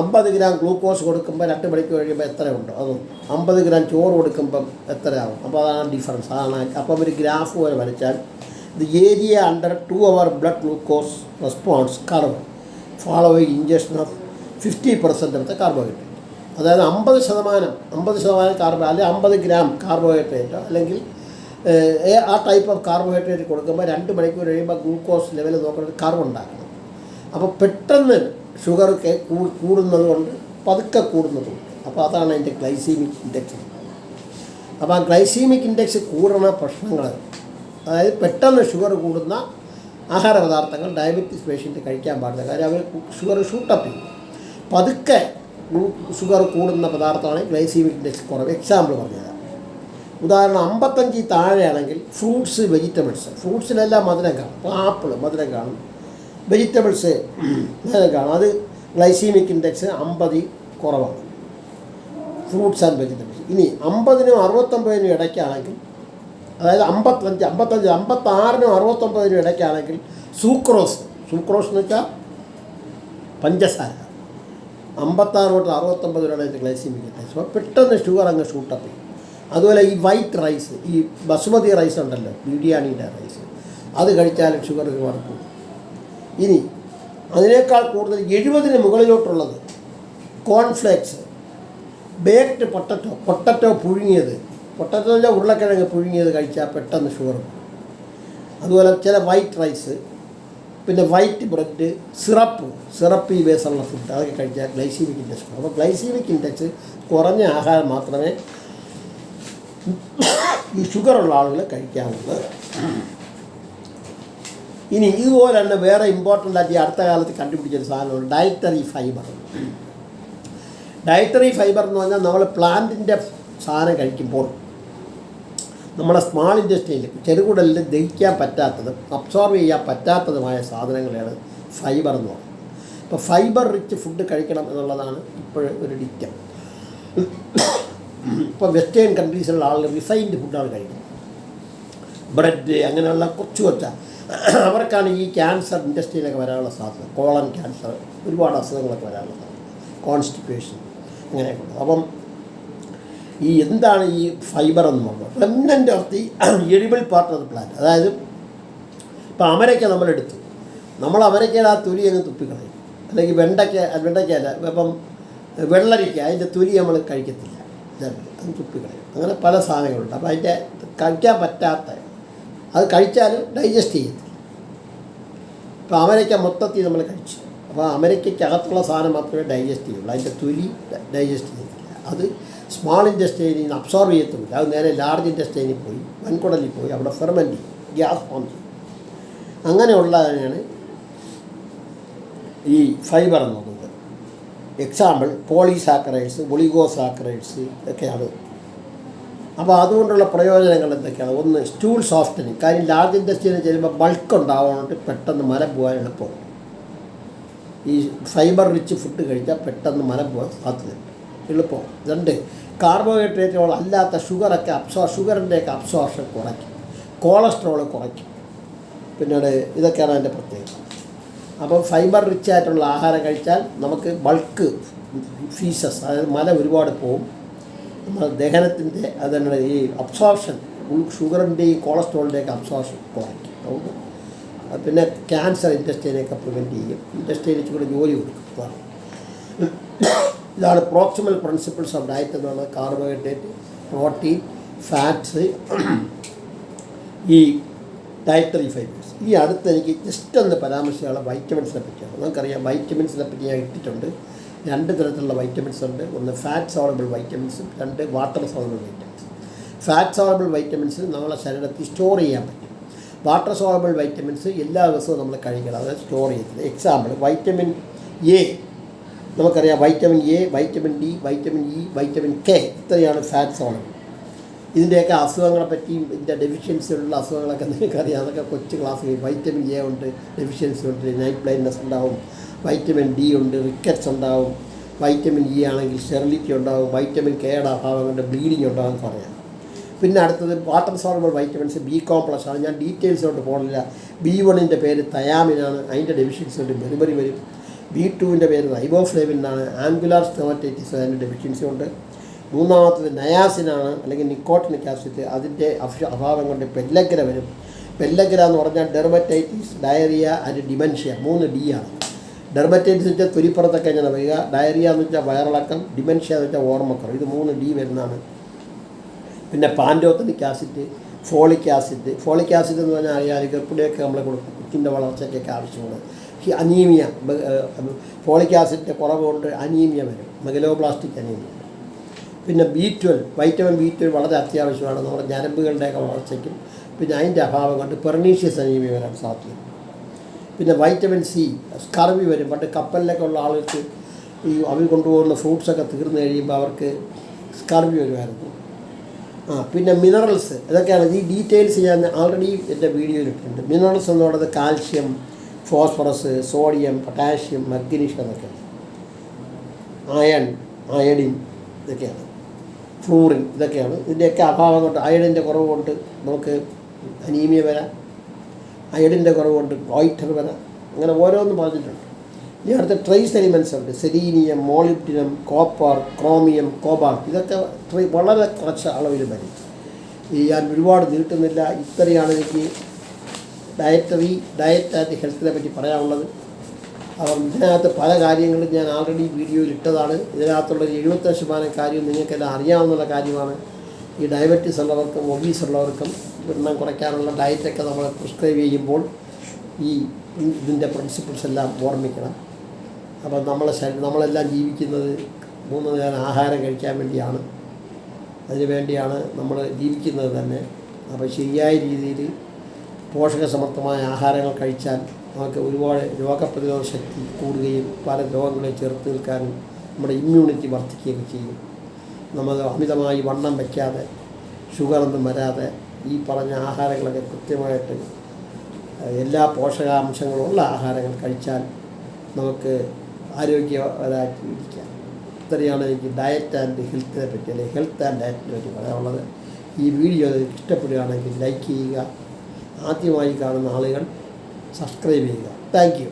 50 ഗ്രാം ഗ്ലൂക്കോസ് കൊടുക്കുമ്പോൾ 2 മണിക്കൂർ കഴിയുമ്പോൾ എത്ര ഉണ്ടോ അതും, 50 ഗ്രാം ചോറ് കൊടുക്കുമ്പം എത്രയാവും. അപ്പോൾ അതാണ് ഡിഫറൻസ്. അതാണ്. അപ്പം ഒരു ഗ്രാഫ് പോലെ വരച്ചാൽ the area under 2 hour blood glucose response curve following injection of 50% of the carbohydrate. അതായത് 50% കാർബോ അല്ലെങ്കിൽ 50 ഗ്രാം കാർബോഹൈഡ്രേറ്റോ അല്ലെങ്കിൽ ആ ടൈപ്പ് ഓഫ് കാർബോഹൈഡ്രേറ്റ് കൊടുക്കുമ്പോൾ 2 മണിക്കൂർ കഴിയുമ്പോൾ ഗ്ലൂക്കോസ് ലെവൽ നോക്കുന്നത് കർവ് ഉണ്ടാക്കണം. അപ്പോൾ പെട്ടെന്ന് ഷുഗർ കൂടുന്നത് കൊണ്ട് പതുക്കെ കൂടുന്നതുകൊണ്ട്. അപ്പോൾ അതാണ് അതിൻ്റെ ഗ്ലൈസീമിക് ഇൻഡെക്സ്. അപ്പോൾ ആ ഗ്ലൈസീമിക് ഇൻഡെക്സ് കൂടുന്ന പ്രശ്നങ്ങൾ, അതായത് പെട്ടെന്ന് ഷുഗർ കൂടുന്ന ആഹാര പദാർത്ഥങ്ങൾ ഡയബറ്റീസ് പേഷ്യൻ്റ് കഴിക്കാൻ പാടില്ല. കാര്യം അവർ ഷുഗർ ഷൂട്ടപ്പ് ചെയ്യും. പതുക്കെ ഷുഗർ കൂടുന്ന പദാർത്ഥമാണ് ഗ്ലൈസീമിക് ഇൻഡെക്സ് കുറവ്. എക്സാമ്പിൾ പറഞ്ഞുതരാം. ഉദാഹരണം 55 താഴെയാണെങ്കിൽ ഫ്രൂട്ട്സ്, വെജിറ്റബിൾസ്, ഫ്രൂട്ട്സിലെല്ലാം മധുരം കാണും. ഇപ്പോൾ ആപ്പിൾ മധുരം കാണും, വെജിറ്റബിൾസ് മധുരം കാണും. അത് ഗ്ലൈസീമിക് ഇൻഡെക്സ് 50 കുറവാണ്, ഫ്രൂട്ട്സ് ആൻഡ് വെജിറ്റബിൾസ്. ഇനി 50-നും 69-നും ഇടയ്ക്കാണെങ്കിൽ, അതായത് 55, 56-നും 69-നും ഇടയ്ക്കാണെങ്കിൽ സൂക്രോസ് എന്ന് വെച്ചാൽ പഞ്ചസാര, 56 തൊട്ട് 69 വരെയാണ് ഗ്ലൈസീമിക് ഇൻഡെക്സ്. അപ്പോൾ പെട്ടെന്ന് ഷുഗർ അങ്ങ് ഷൂട്ടപ്പ് ചെയ്യും. അതുപോലെ ഈ വൈറ്റ് റൈസ്, ഈ ബസുമതി റൈസ് ഉണ്ടല്ലോ, ബിരിയാണിയുടെ റൈസ്, അത് കഴിച്ചാലും ഷുഗർ വർക്കും. ഇനി അതിനേക്കാൾ കൂടുതൽ 70-ന് മുകളിലോട്ടുള്ളത് കോൺഫ്ലേക്സ്, ബേക്ക്ഡ് പൊട്ടറ്റോ പുഴുങ്ങിയത്, പൊട്ടറ്റോ വെച്ചാൽ ഉരുളക്കിഴങ്ങ് പുഴുങ്ങിയത് കഴിച്ചാൽ പെട്ടെന്ന് ഷുഗർ. അതുപോലെ ചില വൈറ്റ് റൈസ്, പിന്നെ വൈറ്റ് ബ്രെഡ്, സിറപ്പ് ഈ ബേസുള്ള ഫുഡ്, അതൊക്കെ കഴിച്ചാൽ ഗ്ലൈസീമിക് ഇൻഡെക്സ്. അപ്പോൾ ഗ്ലൈസീമിക് ഇൻഡെക്സ് കുറഞ്ഞ ആഹാരം മാത്രമേ ഈ ഷുഗറുള്ള ആളുകൾ കഴിക്കാവുന്നത്. ഇനി ഇതുപോലെ തന്നെ വേറെ ഇമ്പോർട്ടൻ്റ് ആയിട്ട് ഈ അടുത്ത കാലത്ത് കണ്ടുപിടിച്ചൊരു സാധനമാണ് ഡയറ്ററി ഫൈബർ. ഡയറ്ററി ഫൈബർ എന്ന് പറഞ്ഞാൽ നമ്മൾ പ്ലാന്റിൻ്റെ സാധനം കഴിക്കുമ്പോൾ നമ്മുടെ സ്മാൾ ഇൻഡസ്ട്രിയിൽ ചെറുകുടലിൽ ദഹിക്കാൻ പറ്റാത്തതും അബ്സോർബ് ചെയ്യാൻ പറ്റാത്തതുമായ സാധനങ്ങളാണ് ഫൈബർ എന്ന് പറയുന്നത്. ഇപ്പോൾ ഫൈബർ റിച്ച് ഫുഡ് കഴിക്കണം എന്നുള്ളതാണ് ഇപ്പോഴും ഒരു ഡിക്റ്റം. ഇപ്പോൾ വെസ്റ്റേൺ കൺട്രീസിലുള്ള ആളുകൾ റിഫൈൻഡ് ഫുഡാണ് കഴിക്കുന്നത്, ബ്രെഡ് അങ്ങനെയുള്ള കൊച്ച അവർക്കാണ് ഈ ക്യാൻസർ ഇൻഡസ്ട്രിയിലൊക്കെ വരാനുള്ള സാധ്യത, കോളൻ ക്യാൻസർ, ഒരുപാട് അസുഖങ്ങളൊക്കെ വരാനുള്ള സാധ്യത, കോൺസ്റ്റിപ്പേഷൻ അങ്ങനെയൊക്കെ ഉണ്ട്. അപ്പം ഈ എന്താണ് ഈ ഫൈബർ എന്ന് പറഞ്ഞാൽ remnant of the edible part of the plant. അതായത് ഇപ്പോൾ അമരയ്ക്ക നമ്മളെടുത്തു, നമ്മൾ അമരയ്ക്കയുടെ ആ തൊലി അങ്ങ് തുപ്പിക്കളയും, അല്ലെങ്കിൽ വെണ്ടയ്ക്കല്ല, ഇപ്പം വെള്ളരിക്ക അതിൻ്റെ തൊലി നമ്മൾ കഴിക്കത്തില്ല, അത് തുപ്പിക്കളയും. അങ്ങനെ പല സാധനങ്ങളുണ്ട്. അപ്പോൾ അതിൻ്റെ കഴിക്കാൻ പറ്റാത്ത, അത് കഴിച്ചാലും ഡൈജസ്റ്റ് ചെയ്യത്തില്ല. ഇപ്പോൾ അമരയ്ക്ക മൊത്തത്തിൽ നമ്മൾ കഴിച്ചു, അപ്പോൾ അമരയ്ക്കകത്തുള്ള സാധനം മാത്രമേ ഡൈജസ്റ്റ് ചെയ്യുള്ളൂ, അതിൻ്റെ തൊലി ഡൈജസ്റ്റ് ചെയ്യത്തില്ല. അത് സ്മാൾ ഇൻഡസ്ട്രിയിൽ നിന്ന് അബ്സോർവ് ചെയ്യത്തുമില്ല, അത് നേരെ ലാർജ് ഇൻഡസ്ട്രിയിൽ പോയി വൻകുടലിൽ പോയി അവിടെ ഫെർമെൻറ്റ് ചെയ്യും, ഗ്യാസ് ഫോം ചെയ്യും. അങ്ങനെയുള്ളതിനാണ് ഈ ഫൈബർ എന്ന് പറയുന്നത്. എക്സാമ്പിൾ പോളിസാക്കറൈഡ്സ്, ഒളിഗോസാക്കറൈഡ്സ് ഒക്കെയാണ്. അപ്പോൾ അതുകൊണ്ടുള്ള പ്രയോജനങ്ങൾ എന്തൊക്കെയാണ്? ഒന്ന്, സ്റ്റൂൾ സോഫ്റ്റനിങ്. കാര്യം ലാർജ് ഇൻഡസ്ട്രിയിൽ ചെല്ലുമ്പോൾ ബൾക്ക് ഉണ്ടാവാനായിട്ട് പെട്ടെന്ന് മലം പോകാൻ എളുപ്പമാണ്. ഈ ഫൈബർ റിച്ച് ഫുഡ് കഴിച്ചാൽ പെട്ടെന്ന് മലം പോകാൻ സാധ്യതയുണ്ട്, എളുപ്പമാണ്. 2, കാർബോഹൈഡ്രേറ്റുകൾ അല്ലാത്ത ഷുഗറിൻ്റെയൊക്കെ അബ്സോർഷൻ കുറയ്ക്കും, കൊളസ്ട്രോൾ കുറയ്ക്കും. പിന്നീട് ഇതൊക്കെയാണ് അതിൻ്റെ പ്രത്യേകത. അപ്പം ഫൈബർ റിച്ച് ആയിട്ടുള്ള ആഹാരം കഴിച്ചാൽ നമുക്ക് ബൾക്ക് ഫീസസ്, അതായത് മല ഒരുപാട് പോവും, നമ്മുടെ ദഹനത്തിൻ്റെ അതിനുള്ള ഈ അബ്സോർപ്ഷൻ, ഷുഗറിൻ്റെയും കൊളസ്ട്രോളിൻ്റെയൊക്കെ അബ്സോർപ്ഷൻ കുറയ്ക്കും. അതുകൊണ്ട് പിന്നെ ക്യാൻസർ ഇൻഡസ്ട്രീനെയൊക്കെ പ്രിവെൻറ്റ് ചെയ്യും, ഇൻഡസ്ട്രിയിൽ കൂടെ ജോലി കൊടുക്കും. ഇതാണ് പ്രോക്സിമൽ പ്രിൻസിപ്പിൾസ് ഓഫ് ഡയറ്റ് എന്നാണ്. കാർബോഹൈഡ്രേറ്റ്, പ്രോട്ടീൻ, ഫാറ്റ്സ്, ഈ ഡയറ്ററി ഫൈബേഴ്സ്. ഈ അടുത്ത് എനിക്ക് ജസ്റ്റ് ഒന്ന് പരാമർശിക്കാനുള്ള വൈറ്റമിൻസിനെ പറ്റിയാണ്. നമുക്കറിയാം വൈറ്റമിൻസിനെ പറ്റി ഞാൻ ഇട്ടിട്ടുണ്ട്. 2 തരത്തിലുള്ള വൈറ്റമിൻസ് ഉണ്ട്. ഒന്ന് ഫാറ്റ് സോളബിൾ വൈറ്റമിൻസും 2 water soluble vitamins. Fat soluble vitamins നമ്മളെ ശരീരത്തിൽ സ്റ്റോർ ചെയ്യാൻ പറ്റും. വാട്ടർ സോളബിൾ വൈറ്റമിൻസ് എല്ലാ ദിവസവും നമ്മൾ കഴിക്കണം, അത് സ്റ്റോർ ചെയ്തില്ല. എക്സാമ്പിൾ വൈറ്റമിൻ എ, നമുക്കറിയാം vitamin A, vitamin D, vitamin E, vitamin K, ഇത്രയാണ് ഫാറ്റ് സോളബിൾ. ഇതിൻ്റെയൊക്കെ അസുഖങ്ങളെ പറ്റിയും ഇതിൻ്റെ ഡെഫിഷ്യൻസിയുള്ള അസുഖങ്ങളൊക്കെ നിങ്ങൾക്കറിയാം. അതൊക്കെ കൊച്ചു ക്ലാസ്സിൽ വൈറ്റമിൻ എ ഉണ്ട്, ഡെഫിഷ്യൻസി ഉണ്ട്, നൈറ്റ് ബ്ലൈൻഡ്നെസ് ഉണ്ടാവും. വൈറ്റമിൻ ഡി ഉണ്ട്, റിക്കറ്റ്സ് ഉണ്ടാവും. വൈറ്റമിൻ ഇ ആണെങ്കിൽ സ്റ്റെറിലിറ്റി ഉണ്ടാവും. വൈറ്റമിൻ കെയുടെ അഭാവം കൊണ്ട് ബ്ലീഡിങ് ഉണ്ടാകും പറയാം. പിന്നെ അടുത്തത് water soluble vitamins B complex ആണ്. ഞാൻ ഡീറ്റെയിൽസിലോട്ട് പോകുന്നില്ല. B1 പേര് തയാമിനാണ്, അതിൻ്റെ ഡെഫിഷ്യൻസി ഉണ്ട്, മെറിമറി വരും. B2 പേര് റൈബോഫ്ലേവിനാണ്, ആംഗുലാർ സ്റ്റെമറ്റൈറ്റിസ് അതിൻ്റെ ഡെഫിഷ്യൻസി ഉണ്ട്. മൂന്നാമത്തത് നയാസിനാണ്, അല്ലെങ്കിൽ നിക്കോട്ടിനിക് ആസിഡ്, അതിൻ്റെ അഭാവം കൊണ്ട് പെല്ലഗ്ര വരും. പെല്ലഗ്ര എന്ന് പറഞ്ഞാൽ dermatitis, diarrhoea and dementia, 3 D ആണ്. ഡെർമറ്റൈറ്റിസ് വെച്ചാൽ തൊലിപ്പുറത്തൊക്കെ എങ്ങനെ വരിക, ഡയറിയ എന്ന് വെച്ചാൽ വയറിളക്കം, ഡിമെൻഷ്യ എന്ന് വെച്ചാൽ ഓർമ്മക്കുറവ്, ഇത് 3 D വരുന്നതാണ്. പിന്നെ pantothenic acid, folic acid. Folic acid എന്ന് പറഞ്ഞാൽ അറിയാം, ഗർഭിണിയൊക്കെ നമ്മൾ കൊടുക്കും, കുട്ടിൻ്റെ വളർച്ചയ്ക്കൊക്കെ ആവശ്യമാണ്. അനീമിയ, ഫോളിക് ആസിഡിൻ്റെ കുറവ് കൊണ്ട് അനീമിയ വരും, മെഗലോബ്ലാസ്റ്റിക് അനീമിയ. പിന്നെ B12, വൈറ്റമിൻ B12 വളരെ അത്യാവശ്യമാണ് നമ്മുടെ ഞരമ്പുകളുടെയൊക്കെ വളർച്ചയ്ക്കും. പിന്നെ അതിൻ്റെ അഭാവം കൊണ്ട് പെർണീഷ്യസ് അനീമിയ വരാൻ സാധ്യത. പിന്നെ വൈറ്റമിൻ സി, സ്കർവി വരും. പണ്ട് കപ്പലിലൊക്കെ ഉള്ള ആളുകൾക്ക് ഈ അവർ കൊണ്ടുപോകുന്ന ഫ്രൂട്ട്സൊക്കെ തീർന്നു കഴിയുമ്പോൾ അവർക്ക് സ്കർവി വരുമായിരുന്നു. പിന്നെ മിനറൽസ്, ഇതൊക്കെയാണ് ഈ ഡീറ്റെയിൽസ് ഞാൻ ആൾറെഡി എൻ്റെ വീഡിയോയിൽ ഇട്ടിട്ടുണ്ട്. മിനറൽസ് എന്ന് പറയുന്നത് calcium, phosphorus, sodium, potassium, magnesium, അതൊക്കെയാണ്. അയൺ, അയഡിൻ, ഇതൊക്കെയാണ്. ഫ്ലൂറിൻ, ഇതൊക്കെയാണ്. ഇതിൻ്റെയൊക്കെ അഭാവം കൊണ്ട്, അയഡിൻ്റെ കുറവ് കൊണ്ട് നമുക്ക് അനീമിയ വരാം, അയഡിൻ്റെ കുറവ് കൊണ്ട് ഗോയിറ്റർ വരാം. അങ്ങനെ ഓരോന്നും പറഞ്ഞിട്ടുണ്ട്. ഇനി അടുത്ത ട്രേസ് എലിമെൻറ്റ്സ് ഉണ്ട്. Selenium, molybdenum, copper, chromium, cobalt, ഇതൊക്കെ വളരെ കുറച്ച് അളവിൽ വരും. ഞാൻ ഒരുപാട് നീട്ടുന്നില്ല. ഇത്രയാണ് എനിക്ക് ഡയറ്റ് ആൻഡ് ഹെൽത്തിനെ പറ്റി പറയാനുള്ളത്. അപ്പം ഇതിനകത്ത് പല കാര്യങ്ങളും ഞാൻ ആൾറെഡി വീഡിയോയിൽ ഇട്ടതാണ്. ഇതിനകത്തുള്ള 75% കാര്യം നിങ്ങൾക്കെല്ലാം അറിയാവുന്ന കാര്യമാണ്. ഈ ഡയബറ്റീസ് ഉള്ളവർക്കും ഒബീസ് ഉള്ളവർക്കും എണ്ണം കുറയ്ക്കാനുള്ള ഡയറ്റൊക്കെ നമ്മൾ പ്രിസ്ക്രൈബ് ചെയ്യുമ്പോൾ ഈ ഇതിൻ്റെ പ്രിൻസിപ്പിൾസ് എല്ലാം ഓർമ്മിക്കണം. അപ്പം നമ്മളെല്ലാം ജീവിക്കുന്നത് 3 നേരം ആഹാരം കഴിക്കാൻ വേണ്ടിയാണ്, അതിനു വേണ്ടിയാണ് നമ്മൾ ജീവിക്കുന്നത് തന്നെ. അപ്പോൾ ശരിയായ രീതിയിൽ പോഷകസമൃദ്ധമായ ആഹാരങ്ങൾ കഴിച്ചാൽ നമുക്ക് ഒരുപാട് രോഗപ്രതിരോധ ശക്തി കൂടുകയും പല രോഗങ്ങളെ ചെറുത്ത് നിൽക്കാനും നമ്മുടെ ഇമ്മ്യൂണിറ്റി വർദ്ധിക്കുകയൊക്കെ ചെയ്യും. നമ്മൾ അമിതമായി വണ്ണം വയ്ക്കാതെ, ഷുഗറൊന്നും വരാതെ ഈ പറഞ്ഞ ആഹാരങ്ങളൊക്കെ കൃത്യമായിട്ട് എല്ലാ പോഷകാംശങ്ങളുള്ള ആഹാരങ്ങൾ കഴിച്ചാൽ നമുക്ക് ആരോഗ്യപരമായിട്ട് ഇരിക്കാം. ഇത്രയാണ് എനിക്ക് ഡയറ്റ് ആൻഡ് ഹെൽത്തിനെ പറ്റി, അല്ലെങ്കിൽ ഹെൽത്ത് ആൻഡ് ഡയറ്റിനെ പറ്റി പറയാനുള്ളത്. ഈ വീഡിയോ ഇഷ്ടപ്പെടുകയാണെങ്കിൽ ലൈക്ക് ചെയ്യുക. ആദ്യമായി കാണുന്ന ആളുകൾ സബ്സ്ക്രൈബ് ചെയ്യുക. Thank you.